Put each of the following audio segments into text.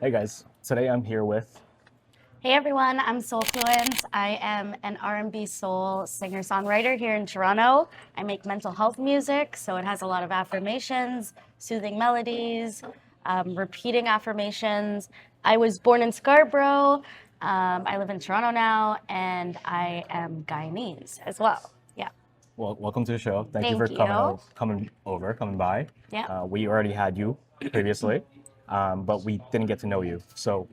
Hey guys, today I'm here with. Hey everyone, I'm Soulfluence. I am an R&B soul singer-songwriter here in Toronto. I make mental health music, so it has a lot of affirmations, soothing melodies, repeating affirmations. I was born in Scarborough. I live in Toronto now, and I am Guyanese as well. Yeah, Well, welcome to the show. Thank you for thank you. coming by. Yeah. We already had you previously, but we didn't get to know you. So,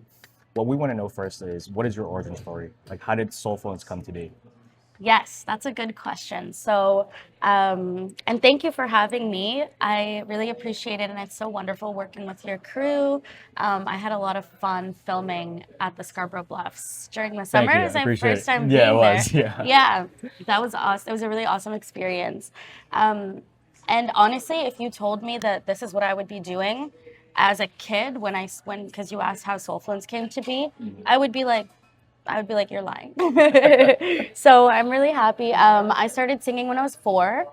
what we want to know first is what is your origin story? Like, how did Soulfluence come to be? Yes, that's a good question. And thank you for having me. I really appreciate it, and it's so wonderful working with your crew. I had a lot of fun filming at the Scarborough Bluffs during the summer. Thank It you. I was my appreciate first it. time Yeah, it being there. was. Yeah. Yeah, that was awesome. It was a really awesome experience. Um, and honestly, if you told me that this is what I would be doing as a kid when because you asked how Soulfluence came to be, I would be like, you're lying. So I'm really happy. I started singing when I was 4.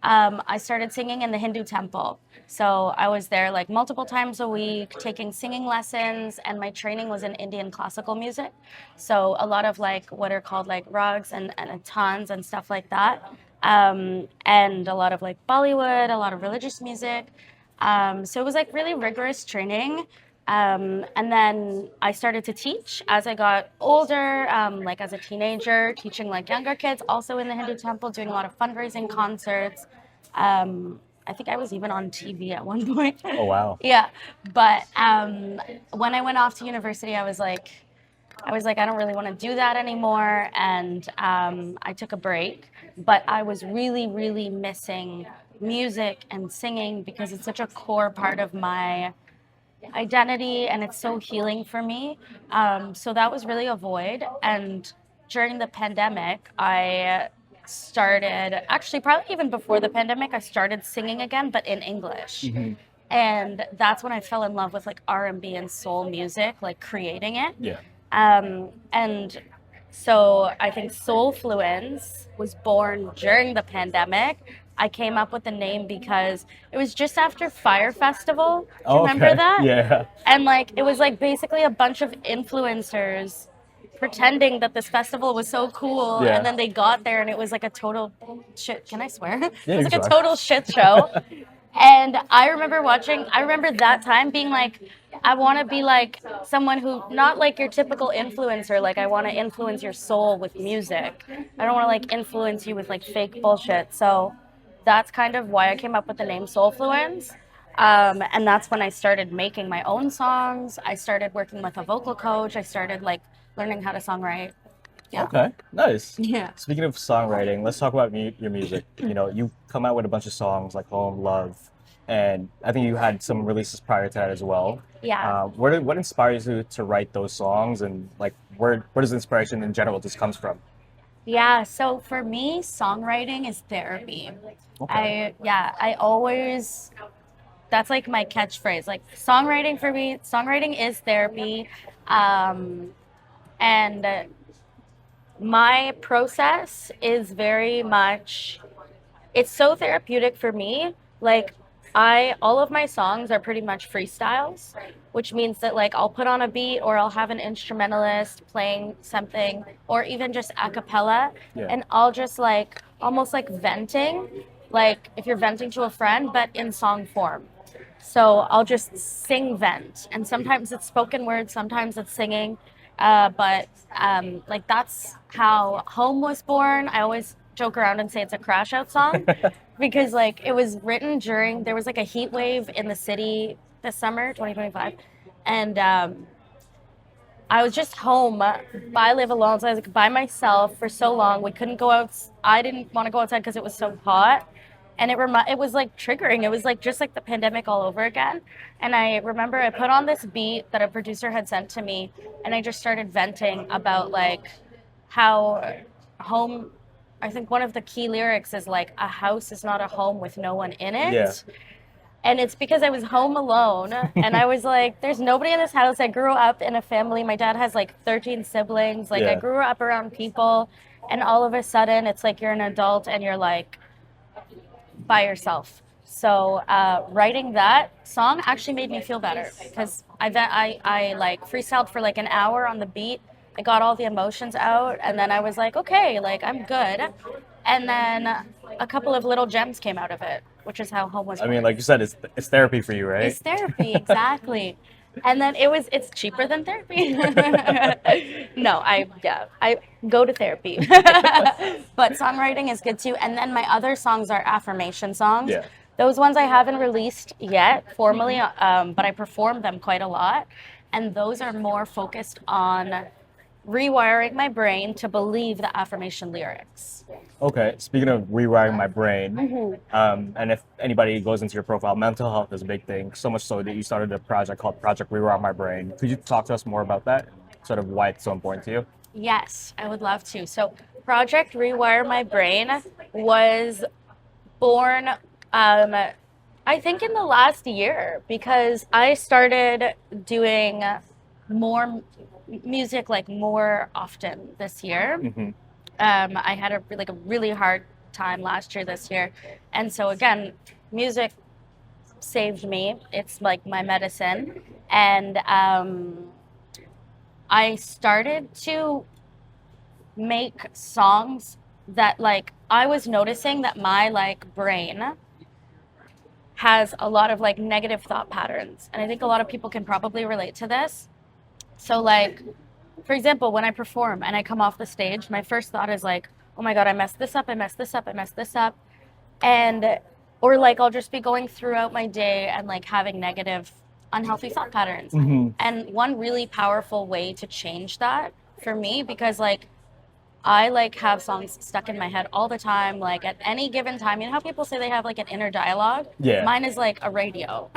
I started singing in the Hindu temple. So I was there like multiple times a week taking singing lessons, and my training was in Indian classical music. So a lot of like what are called like rags and tans and stuff like that. And a lot of like Bollywood, a lot of religious music. So it was like really rigorous training. And then I started to teach as I got older, like as a teenager, teaching like younger kids, also in the Hindu temple, doing a lot of fundraising concerts. I think I was even on TV at one point. Oh wow. Yeah, but when I went off to university, I was like, I don't really want to do that anymore, and I took a break. But I was really, really missing music and singing because it's such a core part of my identity and it's so healing for me. So that was really a void. And during the pandemic, I started, actually, probably even before the pandemic, I started singing again, but in English. And that's when I fell in love with like R&B and soul music, like creating it. Yeah. And so I think Soulfluence was born during the pandemic. I came up with the name because it was just after Fire Festival. Do you Oh, remember okay. that? Yeah. And like it was like basically a bunch of influencers pretending that this festival was so cool, Yeah. and then they got there and it was like a total shit. Can I swear? It Yeah, was you like a can total shit show. And I remember that time being like, I want to be like someone who, not like your typical influencer, like I want to influence your soul with music. I don't want to like influence you with like fake bullshit. So that's kind of why I came up with the name Soulfluence. And that's when I started making my own songs. I started working with a vocal coach. I started like learning how to songwrite. Yeah. Okay, nice. Yeah. Speaking of songwriting, let's talk about your music. You come out with a bunch of songs like Home, Love, and I think you had some releases prior to that as well. Yeah. What inspires you to write those songs, and like where does inspiration in general just comes from? Yeah, so for me, songwriting is therapy. Okay. I always, that's like my catchphrase. Like songwriting for me, songwriting is therapy. Um, and my process is very much, it's so therapeutic for me. Like all of my songs are pretty much freestyles, which means that like I'll put on a beat or I'll have an instrumentalist playing something or even just a cappella, Yeah. and I'll just like almost like venting, like if you're venting to a friend, but in song form. So I'll just sing vent, and sometimes it's spoken word, sometimes it's singing. But like that's how Home was born. I always joke around and say it's a crash out song because like it was written during there was like a heat wave in the city this summer, 2025, and I was just home. I live alone, so I was like by myself for so long. We couldn't go out. I didn't want to go outside because it was so hot, and it was like triggering. It was like just like the pandemic all over again. And I remember I put on this beat that a producer had sent to me, and I just started venting about like how home. I think one of the key lyrics is like a house is not a home with no one in Yeah. it. And it's because I was home alone and I was like, there's nobody in this house. I grew up in a family. My dad has like 13 siblings. Like I Yeah. grew up around people, and all of a sudden it's like you're an adult and you're like by yourself. So writing that song actually made me feel better because I like freestyled for like an hour on the beat. I got all the emotions out, and then I was like, okay, like I'm good. And then a couple of little gems came out of it, which is how home was I mean, born. like you said, it's therapy for you, right? It's therapy, exactly. And then it's cheaper than therapy. No, I go to therapy. But songwriting is good too. And then my other songs are affirmation songs. Yeah. Those ones I haven't released yet formally, but I perform them quite a lot. And those are more focused on rewiring my brain to believe the affirmation lyrics. Okay, speaking of rewiring my brain, and if anybody goes into your profile, mental health is a big thing, so much so that you started a project called Project Rewire My Brain. Could you talk to us more about that? Sort of why it's so important to you? Yes, I would love to. So, Project Rewire My Brain was born, I think, in the last year because I started doing more music like more often this year. I had a really hard time last year, this year, and so again, music saved me. It's like my medicine, and I started to make songs that like I was noticing that my like brain has a lot of like negative thought patterns, and I think a lot of people can probably relate to this. So like, for example, when I perform and I come off the stage, my first thought is like, oh my God, I messed this up, I messed this up, I messed this up. And, or like, I'll just be going throughout my day and like having negative, unhealthy thought patterns. And one really powerful way to change that for me, because like, I like have songs stuck in my head all the time, like at any given time. You know how people say they have like an inner dialogue? Yeah. Mine is like a radio.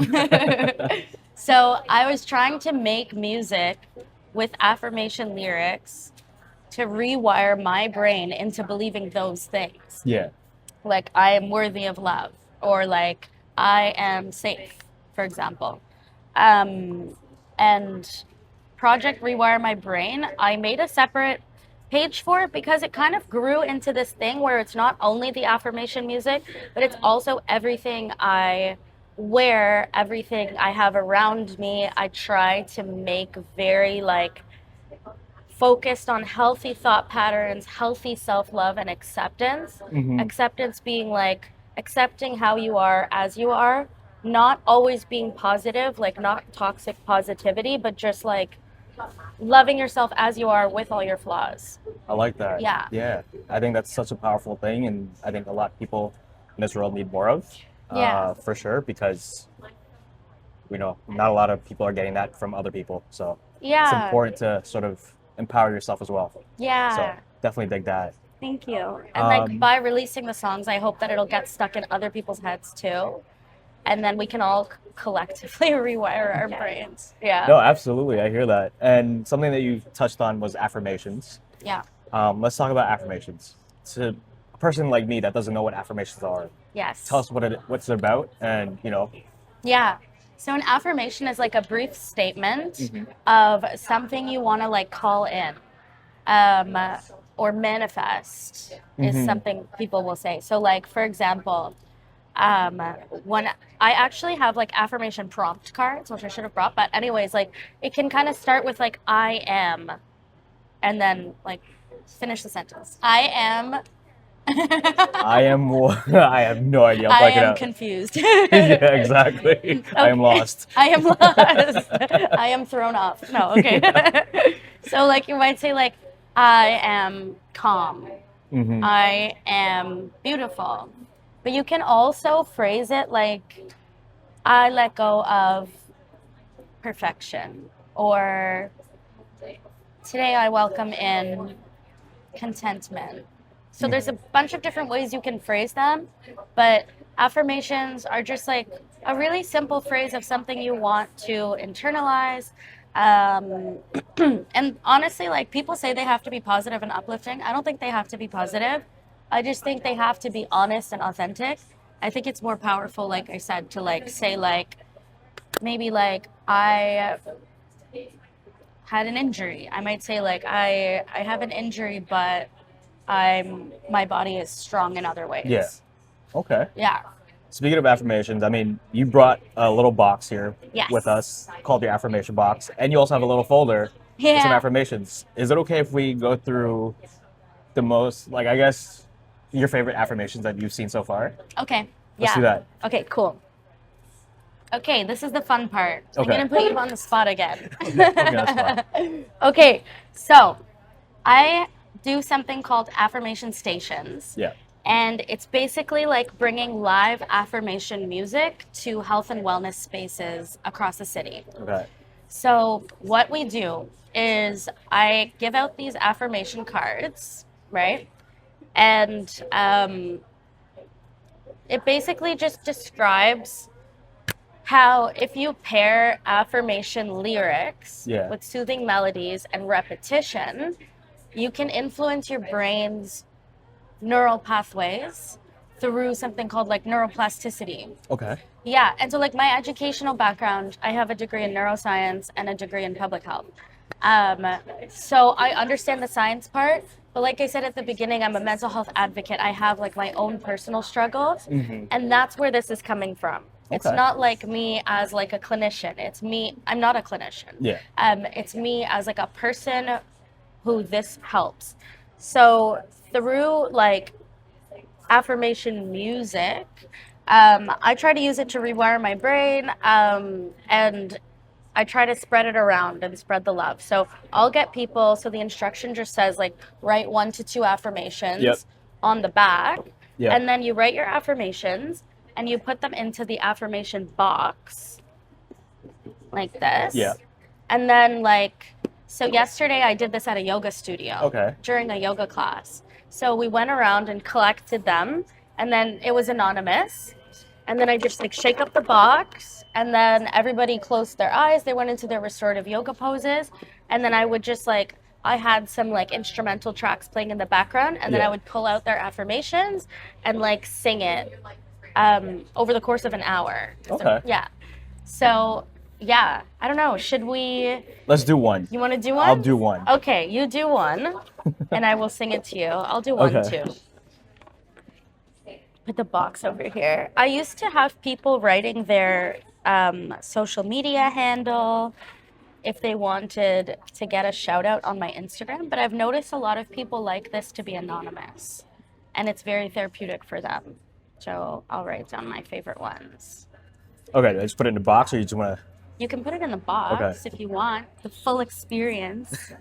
So I was trying to make music with affirmation lyrics to rewire my brain into believing those things. Yeah. Like I am worthy of love, or like I am safe, for example. And Project Rewire My Brain, I made a separate page for it because it kind of grew into this thing where it's not only the affirmation music, but it's also everything I wear, everything I have around me. I try to make very like focused on healthy thought patterns, healthy self-love and acceptance. Acceptance being like accepting how you are as you are, not always being positive, like not toxic positivity, but just like loving yourself as you are with all your flaws. I like that. Yeah. Yeah. I think that's such a powerful thing, and I think a lot of people in this world need more of, Yeah. for sure, because we know not a lot of people are getting that from other people. So it's Yeah. important to sort of empower yourself as well. Yeah. So definitely dig that. Thank you. And like by releasing the songs, I hope that it'll get stuck in other people's heads too. And then we can all collectively rewire our brains. Yeah. No, absolutely. I hear that. And something that you touched on was affirmations. Yeah. Let's talk about affirmations. To a person like me that doesn't know what affirmations are, Yes. tell us what's it about, and Yeah. So an affirmation is like a brief statement of something you want to like call in, or manifest is something people will say. So like, for example, when I actually have like affirmation prompt cards, which I should have brought, but anyways, like it can kind of start with like, I am, and then like finish the sentence. I am. I am. I have no idea. I I'll it am out. confused. Yeah, exactly. I am lost. I am lost. I am thrown off. No, okay. So like you might say like, I am calm. I am beautiful. But you can also phrase it like, I let go of perfection, or today I welcome in contentment. So there's a bunch of different ways you can phrase them, but affirmations are just like a really simple phrase of something you want to internalize. And honestly, like people say they have to be positive and uplifting. I don't think they have to be positive. I just think they have to be honest and authentic. I think it's more powerful, like I said, to like say like, maybe like I had an injury. I might say like, I have an injury, but my body is strong in other ways. Yeah. Okay. Yeah. Speaking of affirmations, I mean, you brought a little box here Yes. with us called your affirmation box, and you also have a little folder with some Yeah. affirmations. Is it okay if we go through the most, like, I guess, your favorite affirmations that you've seen so far? Okay. Let's do Yeah. that. Okay, cool. Okay, this is the fun part. I'm Okay. gonna put you on the spot again. Okay, that's fine. Okay, so I do something called affirmation stations. Yeah. And it's basically like bringing live affirmation music to health and wellness spaces across the city. Okay. So what we do is I give out these affirmation cards, right? And it basically just describes how if you pair affirmation lyrics Yeah. with soothing melodies and repetition, you can influence your brain's neural pathways through something called like neuroplasticity. Okay. Yeah, and so like my educational background, I have a degree in neuroscience and a degree in public health. So I understand the science part, but like I said at the beginning, I'm a mental health advocate. I have like my own personal struggles, and that's where this is coming from. It's Okay. not like me as like a clinician. It's me. I'm not a clinician. Yeah. It's me as like a person who this helps. So through like affirmation music, I try to use it to rewire my brain, and I try to spread it around and spread the love. So I'll get people, so the instruction just says like write 1 to 2 affirmations Yep. on the back, Yep. and then you write your affirmations and you put them into the affirmation box like this. Yeah. And then like, so yesterday I did this at a yoga studio. Okay. During a yoga class. So we went around and collected them, and then it was anonymous. And then I just like shake up the box, and then everybody closed their eyes. They went into their restorative yoga poses. And then I would just like, I had some like instrumental tracks playing in the background, and then Yeah. I would pull out their affirmations and like sing it over the course of an hour. Okay. Yeah. So yeah, I don't know. Should we? Let's do one. You want to do one? I'll do one. Okay, you do one, and I will sing it to you. I'll do one Okay. too. Put the box over here. I used to have people writing their social media handle if they wanted to get a shout out on my Instagram, but I've noticed a lot of people like this to be anonymous, and it's very therapeutic for them. So I'll write down my favorite ones. Okay, let's put it in the box, or you just want to? You can put it in the box Okay. if you want the full experience.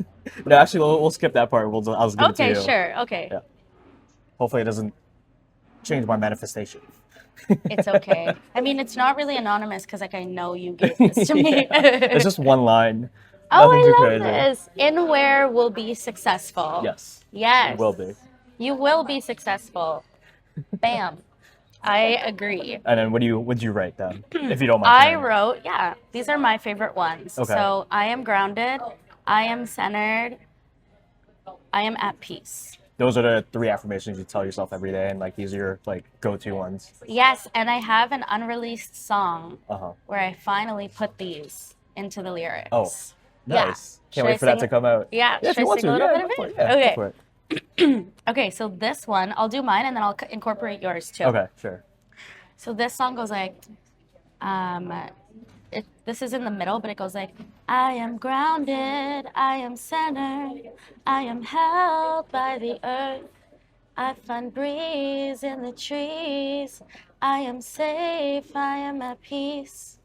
No, actually, we'll skip that part. I'll just give it to Okay, you. sure. Okay. Yeah. Hopefully, it doesn't change my manifestation. It's okay. I mean, it's not really anonymous because, like, I know you gave this to me. It's just one line. Oh, Nothing I too love crazy. this. Inware will be successful. Yes. Yes. It will be. You will be successful. Bam. I agree. And then what did you write down? If you don't mind. I sharing. wrote, yeah, these are my favorite ones. Okay. So I am grounded. I am centered. I am at peace. Those are the 3 affirmations you tell yourself every day, and like these are your like go-to ones. Yes, and I have an unreleased song Uh-huh. where I finally put these into the lyrics. Oh, Yeah. nice. Should Can't I wait for that sing to it? come out. Yeah, Yeah, if should you I want sing to. a little Yeah, bit go of for it? it. Yeah, Okay. go for it. Okay, so this one, I'll do mine and then I'll incorporate yours too. Okay, sure. So this song goes like, this is in the middle, but it goes like, I am grounded, I am centered, I am held by the earth. I find breeze in the trees. I am safe, I am at peace.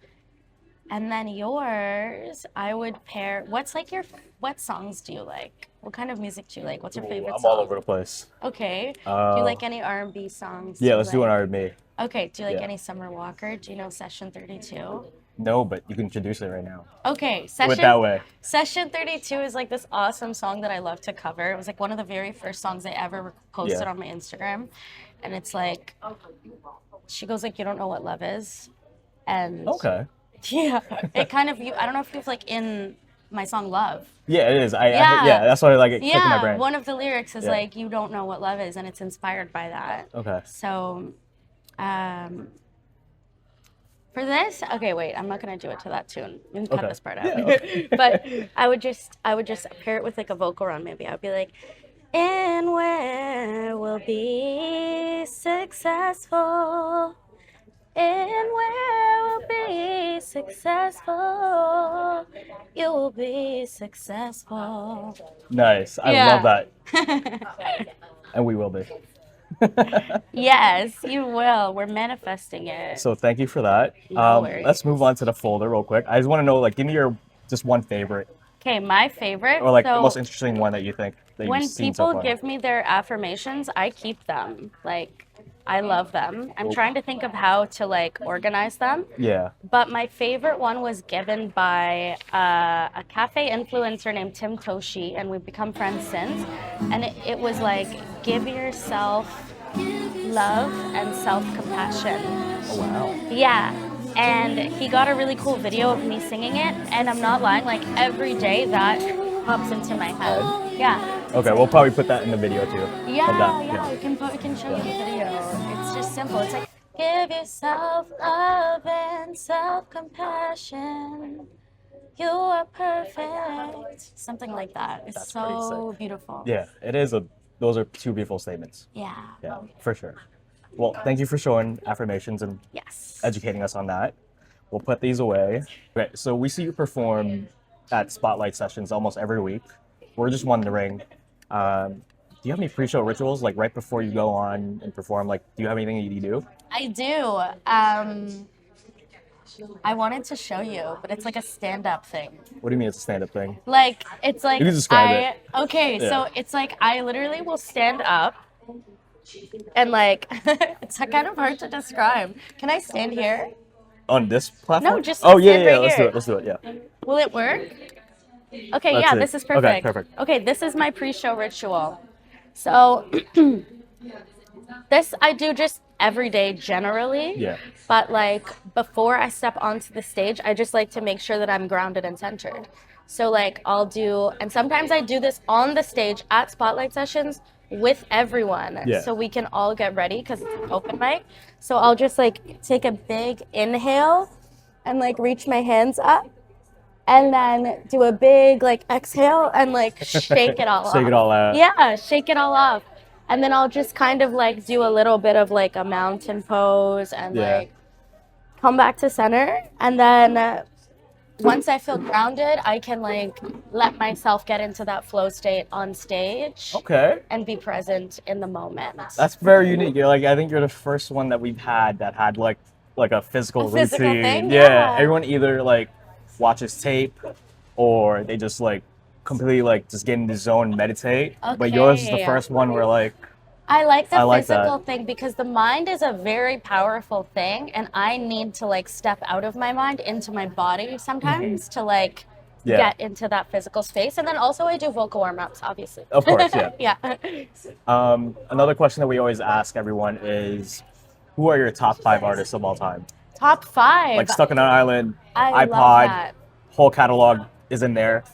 And then yours, I would pair, what songs do you like? What kind of music do you like? What's your favorite I'm song? all over the place. Okay. Do you like any R&B songs? Yeah, Do you let's do an like- R&B. Okay, do you like Yeah. any Summer Walker? Do you know Session 32? No, but you can introduce it right now. Okay, Do it Session that way. Session 32 is like this awesome song that I love to cover. It was like one of the very first songs I ever posted Yeah. on my Instagram. And it's like, she goes like, you don't know what love is. And Okay. yeah, it kind of, I don't know if you've like in my song Love. Yeah, it is. Yeah. Yeah, that's why I like it clicked in my Yeah, brain. one of the lyrics is Yeah. like, you don't know what love is. And it's inspired by that. Okay. So, for this, okay, wait, I'm not gonna do it to that tune. You can cut Okay. this part out. Yeah, okay. But I would just pair it with like a vocal run. Maybe I'd be like, "And where will be successful, And we'll be successful. You will be successful. Nice. I love Yeah. that. And we will be. Yes, you will. We're manifesting it. So thank you for that. No worries. Let's move on to the folder real quick. I just want to know, like, give me your just one favorite Okay, my favorite. or like the most So interesting one that you think that you've when seen so people far. give me their affirmations, I keep them. Like, I love them. I'm trying to think of how to like organize them. Yeah. But my favorite one was given by a cafe influencer named Tim Toshi, and we've become friends since. And it was like, give yourself love and self-compassion. Oh wow. Yeah. And he got a really cool video of me singing it, and I'm not lying, like every day that pops into my head. Yeah. Okay, we'll probably put that in the video too. Yeah, of that. yeah, we can show you the video. It's just simple. It's like, give yourself love and self-compassion. You are perfect. Something like that. It's That's pretty so sick. beautiful. Yeah, it is a. Those are two beautiful statements. Yeah. Yeah, for sure. Well, thank you for showing affirmations and Yes. educating us on that. We'll put these away. Okay, so we see you perform at spotlight sessions almost every week. We're just wondering, do you have any pre-show rituals, like right before you go on and perform? Like, do you have anything that you do? I do. I wanted to show you, but it's like a stand-up thing. What do you mean it's a stand-up thing? Like, it's like You can describe okay, Yeah. so it's like I literally will stand up and like it's kind of hard to describe. Can I stand here? On this platform? No, just Oh yeah, stand yeah. right Let's do here. it. Let's do it. Yeah. Will it work? Okay, Let's yeah, see. this is Okay, perfect. perfect. Okay, this is my pre-show ritual. So this I do just every day generally. Yeah. But like before I step onto the stage, I just like to make sure that I'm grounded and centered. So like I'll do, and sometimes I do this on the stage at spotlight sessions with everyone, Yeah. so we can all get ready because it's an open mic. So I'll just like take a big inhale and like reach my hands up, and then do a big like exhale and like shake it all off. Shake it all out. Yeah, shake it all off. And then I'll just kind of like do a little bit of like a mountain pose and Yeah. like come back to center. And then once I feel grounded, I can like let myself get into that flow state on stage Okay. and be present in the moment. That's very unique. You're like, I think you're the first one that we've had that had like a physical A physical routine. thing? Yeah. Yeah. Everyone either like watches tape or they just like completely like just get in the zone and meditate. But yours is the Okay. first one where like I like the I like physical that. thing because the mind is a very powerful thing, and I need to like step out of my mind into my body sometimes to like Yeah. get into that physical space. And then also I do vocal warm-ups, obviously. Of course, yeah. Yeah. Another question that we always ask everyone is, who are your top 5 artists of all time? Top 5. Like Stuck on an Island, I iPod, love that. whole catalog is in in there.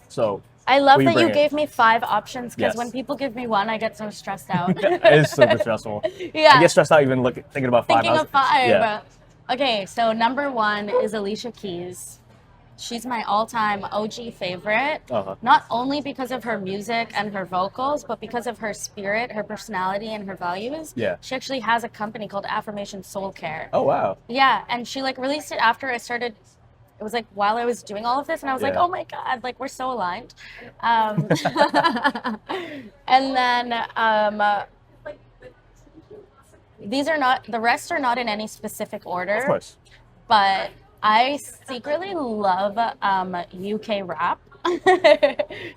I love Will you that you bring it? gave me 5 options because Yes. when people give me one, I get so stressed out. It is super stressful. I Yeah. get stressed out even thinking about 5. Thinking of 5. Yeah. Okay, so number 1 is Alicia Keys. She's my all-time OG favorite. Uh-huh. Not only because of her music and her vocals, but because of her spirit, her personality, and her values. Yeah. She actually has a company called Affirmation Soul Care. Oh wow. Yeah, and she like released it after I started. It was like while I was doing all of this, and I was like, Yeah. oh my god, like we're so aligned. And then the rest are not in any specific order. Of course. But I secretly love UK rap.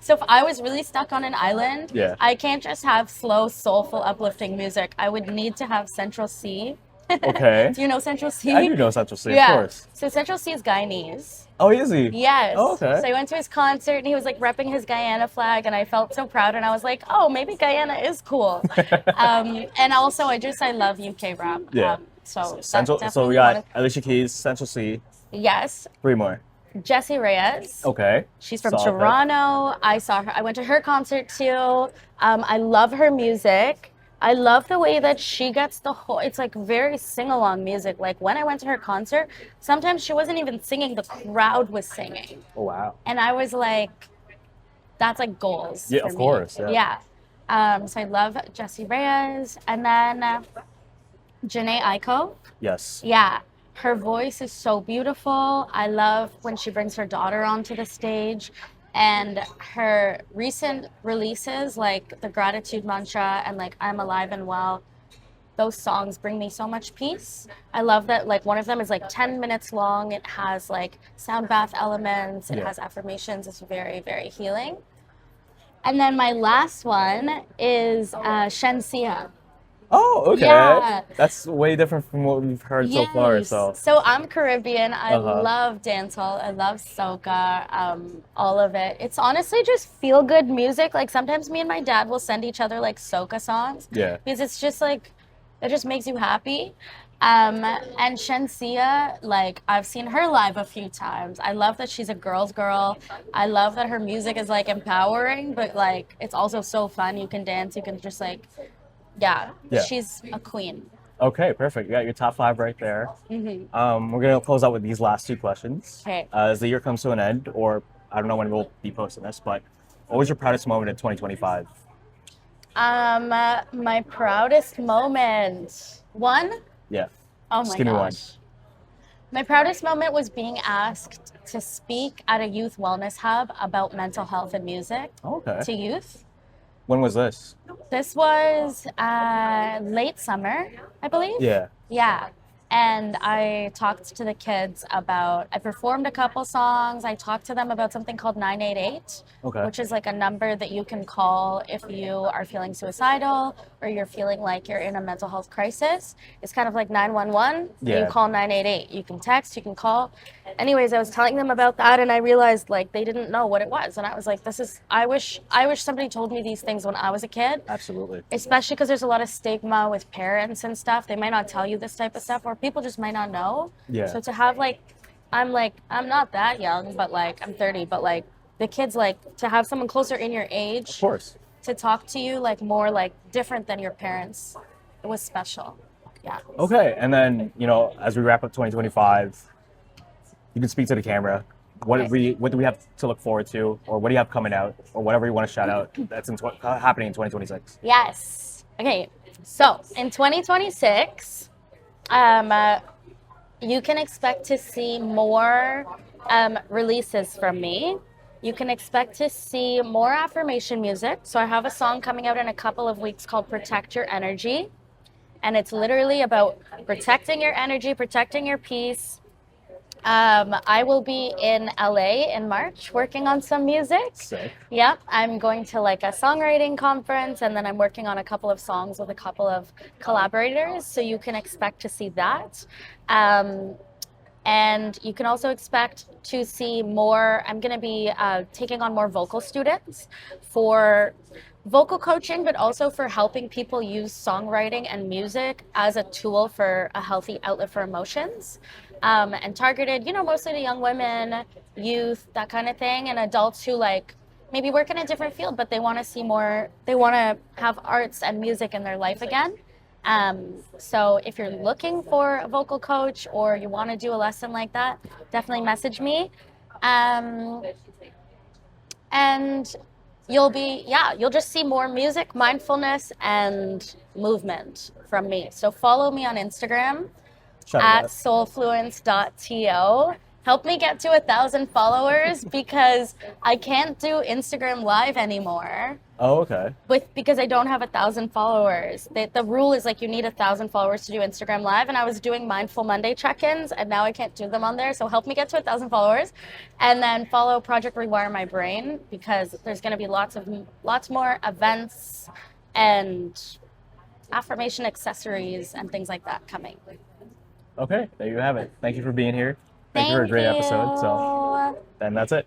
So if I was really stuck on an island, Yeah. I can't just have slow, soulful, uplifting music. I would need to have Central C. Okay. Do you know Central C? I do know Central C, Yeah. of course. So Central C is Guyanese. Oh, is he? Yes. Oh, okay. So I went to his concert and he was like repping his Guyana flag, and I felt so proud, and I was like, oh, maybe Guyana is cool. And also I love UK rap. Yeah. So that Central. So definitely we got wanted- Alicia Keys, Central C, Yes. 3 more. Jessie Reyes. Okay. She's from Solid pick. Toronto. I went to her concert too. I love her music. I love the way that she gets it's like very sing-along music. Like when I went to her concert, sometimes she wasn't even singing, the crowd was singing. Oh wow. And I was like, that's like goals. Yeah, for of me. course, yeah. So I love Jessie Reyes. And then Janae Aiko. Yes. Yeah. Her voice is so beautiful. I love when she brings her daughter onto the stage. And her recent releases, like the Gratitude Mantra and like I'm Alive and Well, those songs bring me so much peace. I love that like one of them is like 10 minutes long. It has like sound bath elements, it Yeah. has affirmations. It's very, very healing. And then my last one is Shensia. Oh, okay. Yeah. That's way different from what we've heard so far. Yes. So I'm Caribbean. I Uh-huh. love dancehall. I love soca. All of it. It's honestly just feel good music. Like sometimes me and my dad will send each other like soca songs Yeah. because it's just like it just makes you happy. And Shensia, like I've seen her live a few times. I love that she's a girl's girl. I love that her music is like empowering, but like it's also so fun. You can dance. You can just like, yeah. Yeah. She's a queen. Okay, perfect. You got your top 5 right there. We're gonna close out with these last 2 questions. Okay. As the year comes to an end, or I don't know when we'll be posting this, but what was your proudest moment in 2025? My proudest moment. One? Yeah. Oh Just my give me one. gosh. My proudest moment was being asked to speak at a youth wellness hub about mental health and music Okay. to youth. When was this? This was late summer, I believe. Yeah. Yeah. And I talked to the kids about, I performed a couple songs. I talked to them about something called 988, Okay. which is like a number that you can call if you are feeling suicidal or you're feeling like you're in a mental health crisis. It's kind of like 911. Yeah. You call 988. You can text, you can call. Anyways, I was telling them about that and I realized like they didn't know what it was. And I was like, I wish somebody told me these things when I was a kid. Absolutely. Especially because there's a lot of stigma with parents and stuff. They might not tell you this type of stuff, or people just might not know. Yeah. So to have I'm not that young, but like I'm 30, but like the kids like to have someone closer in your Of age course. to talk to you like more like different than your parents. It was special. Yeah. Okay, and then as we wrap up 2025, you can speak to the camera. What do we have to look forward to, or what do you have coming out, or whatever you want to shout out that's happening in 2026? Yes. Okay. So in 2026, you can expect to see more releases from me. You can expect to see more affirmation music. So I have a song coming out in a couple of weeks called Protect Your Energy. And it's literally about protecting your energy, protecting your peace. I will be in LA in March working on some music. Sick. Yep, I'm going to like a songwriting conference and then I'm working on a couple of songs with a couple of collaborators. So you can expect to see that. And you can also expect to see more. I'm going to be taking on more vocal students for vocal coaching, but also for helping people use songwriting and music as a tool for a healthy outlet for emotions. And targeted, mostly to young women, youth, that kind of thing, and adults who like maybe work in a different field, but they want to see more, they want to have arts and music in their life again. So if you're looking for a vocal coach or you want to do a lesson like that, definitely message me. And you'll just see more music, mindfulness, and movement from me. So follow me on Instagram at soulfluence.to. Help me get to 1,000 followers because I can't do Instagram Live anymore. Oh, okay. Because I don't have 1,000 followers. The rule is like you need 1,000 followers to do Instagram Live, and I was doing Mindful Monday check-ins, and now I can't do them on there. So help me get to 1,000 followers, and then follow Project Rewire My Brain because there's going to be lots more events and affirmation accessories and things like that coming. Okay, there you have it. Thank you for being here. Thank you for a great episode. So then that's it.